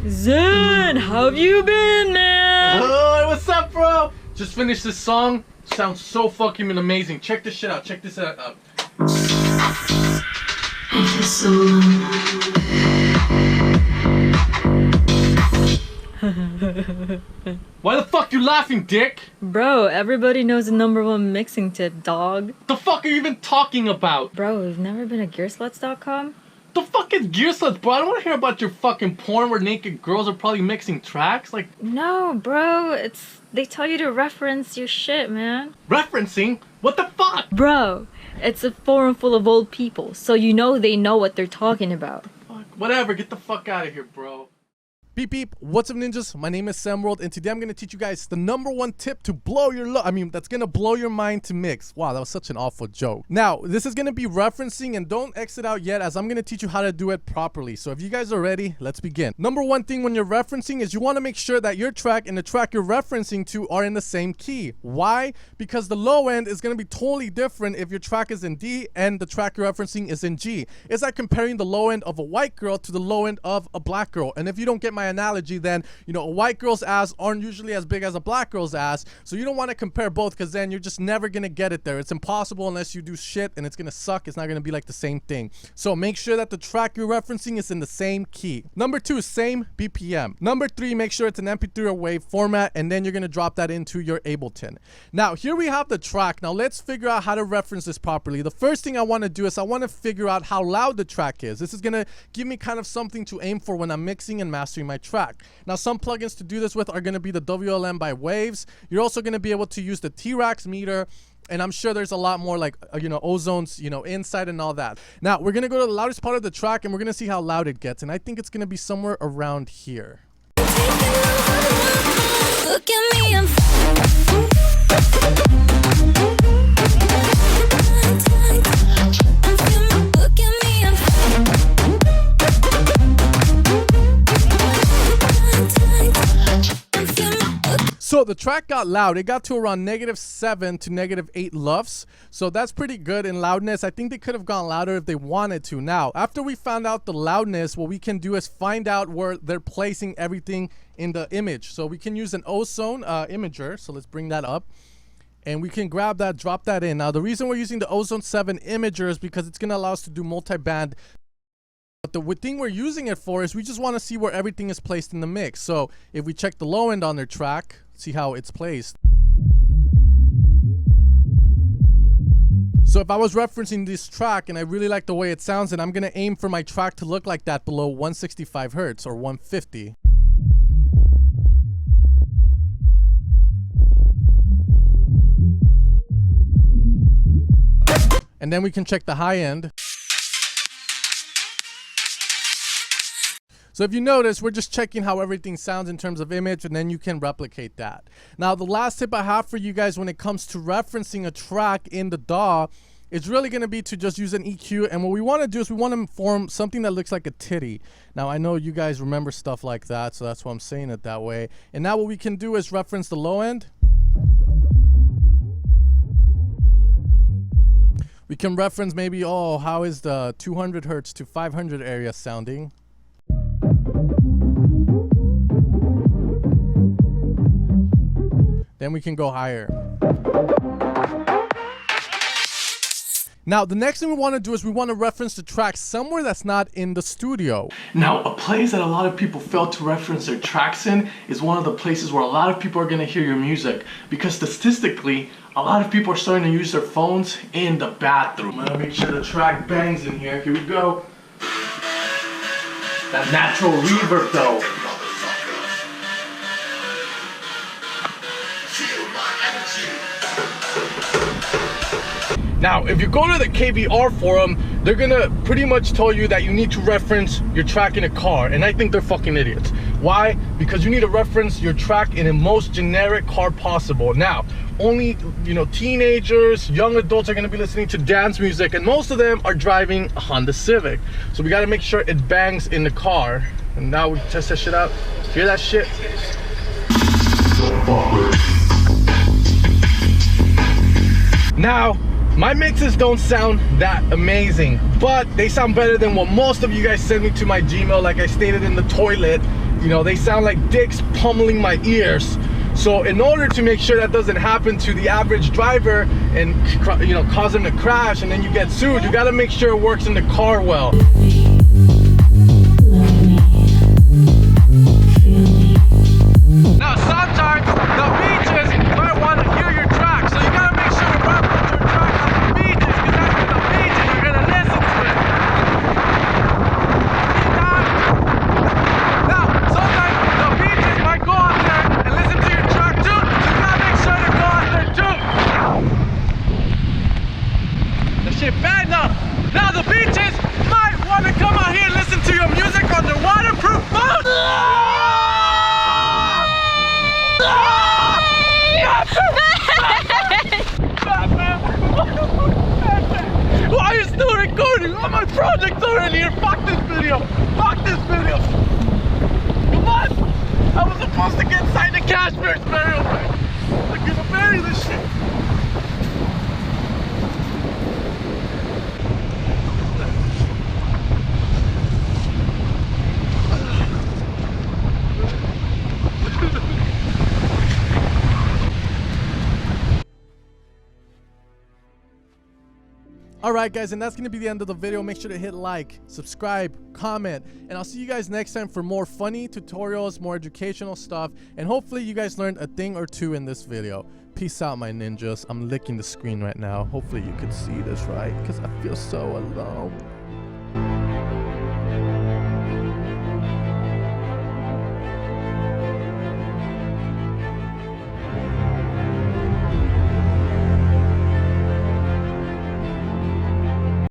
Zen, how have you been, man? Oh, what's up, bro? Just finished this song. Sounds so fucking amazing. Check this shit out. Check this out. I feel so alone. Why the fuck you laughing, dick? Bro, everybody knows the #1 mixing tip, dog. The fuck are you even talking about? Bro, you've never been to gearsluts.com? The fuck is Gearsluts, bro? I don't want to hear about your fucking porn where naked girls are probably mixing tracks. Like, No, bro, they tell you to reference your shit, man. referencing? What the fuck? Bro, it's a forum full of old people, so you know they know what they're talking about. Fuck, whatever, get the fuck out of here, bro. Beep beep, what's up ninjas? My name is Samworld and today I'm gonna teach you guys the #1 tip to blow your that's gonna blow your mind to mix. Wow, that was such an awful joke. Now, this is gonna be referencing and don't exit out yet as I'm gonna teach you how to do it properly. So if you guys are ready, let's begin. #1 thing when you're referencing is you wanna make sure that your track and the track you're referencing to are in the same key. Why? Because the low end is gonna be totally different if your track is in D and the track you're referencing is in G. It's like comparing the low end of a white girl to the low end of a black girl. And if you don't get my analogy, then a white girl's ass aren't usually as big as a black girl's ass, so you don't want to compare both because then you're just never gonna get it there. It's impossible unless you do shit and it's gonna suck. It's not gonna be like the same thing. So make sure that the track you're referencing is in the same key. #2, same BPM. #3, make sure it's an MP3 or WAV format, and then you're gonna drop that into your Ableton. Now here we have the track. Now let's figure out how to reference this properly. The first thing I want to do is I want to figure out how loud the track is. This is gonna give me kind of something to aim for when I'm mixing and mastering my track. Now some plugins to do this with are going to be the WLM by Waves. You're also going to be able to use the T-Rax meter, and I'm sure there's a lot more like Ozone's inside and all that. Now we're going to go to the loudest part of the track and we're going to see how loud it gets, and I think it's going to be somewhere around here. Look at me, I'm So the track got loud. It got to around -7 to -8 LUFS. So that's pretty good in loudness. I think they could have gone louder if they wanted to. Now, after we found out the loudness, what we can do is find out where they're placing everything in the image. So we can use an Ozone imager. So let's bring that up. And we can grab that, drop that in. Now, the reason we're using the Ozone 7 imager is because it's going to allow us to do multi-band. But the thing we're using it for is we just want to see where everything is placed in the mix. So if we check the low end on their track, see how it's placed. So if I was referencing this track and I really like the way it sounds, and I'm going to aim for my track to look like that below 165 Hertz or 150. And then we can check the high end. So if you notice, we're just checking how everything sounds in terms of image, and then you can replicate that. Now, the last tip I have for you guys when it comes to referencing a track in the DAW is really going to be to just use an EQ. And what we want to do is we want to form something that looks like a titty. Now, I know you guys remember stuff like that, so that's why I'm saying it that way. And now what we can do is reference the low end. We can reference maybe, how is the 200 Hertz to 500 area sounding? Then we can go higher. Now, the next thing we want to do is we want to reference the track somewhere that's not in the studio. Now, a place that a lot of people fail to reference their tracks in is one of the places where a lot of people are going to hear your music. Because statistically, a lot of people are starting to use their phones in the bathroom. I'm going to make sure the track bangs in here. Here we go. That natural reverb though. Now, if you go to the KVR forum, they're gonna pretty much tell you that you need to reference your track in a car, and I think they're fucking idiots. Why? Because you need to reference your track in the most generic car possible. Now, only teenagers, young adults are gonna be listening to dance music, and most of them are driving a Honda Civic. So we gotta make sure it bangs in the car. And now we test that shit out. Hear that shit? Now, my mixes don't sound that amazing, but they sound better than what most of you guys send me to my Gmail, like I stated in the toilet. you know, they sound like dicks pummeling my ears. So in order to make sure that doesn't happen to the average driver and, you know, cause them to crash and then you get sued, you gotta make sure it works in the car well. Now sometimes the beaches might want to hear your track, so you gotta make sure to rap with your track on the beaches, because that's where the beaches are gonna listen to it. Now sometimes the beaches might go out there and listen to your track too, so you gotta make sure to go out there too. The shit bad now. Now the beaches might want to come out here and listen to your music on their waterproof boat. Why are you still recording? Oh, my project's already here. Fuck this video. Fuck this video. Come on. I was supposed to get signed the Cashmere's burial. I'm gonna bury this shit. Alright guys, and that's going to be the end of the video. Make sure to hit like, subscribe, comment, and I'll see you guys next time for more funny tutorials, more educational stuff, and hopefully you guys learned a thing or two in this video. Peace out, my ninjas. I'm licking the screen right now. Hopefully you could see this, right? Because I feel so alone.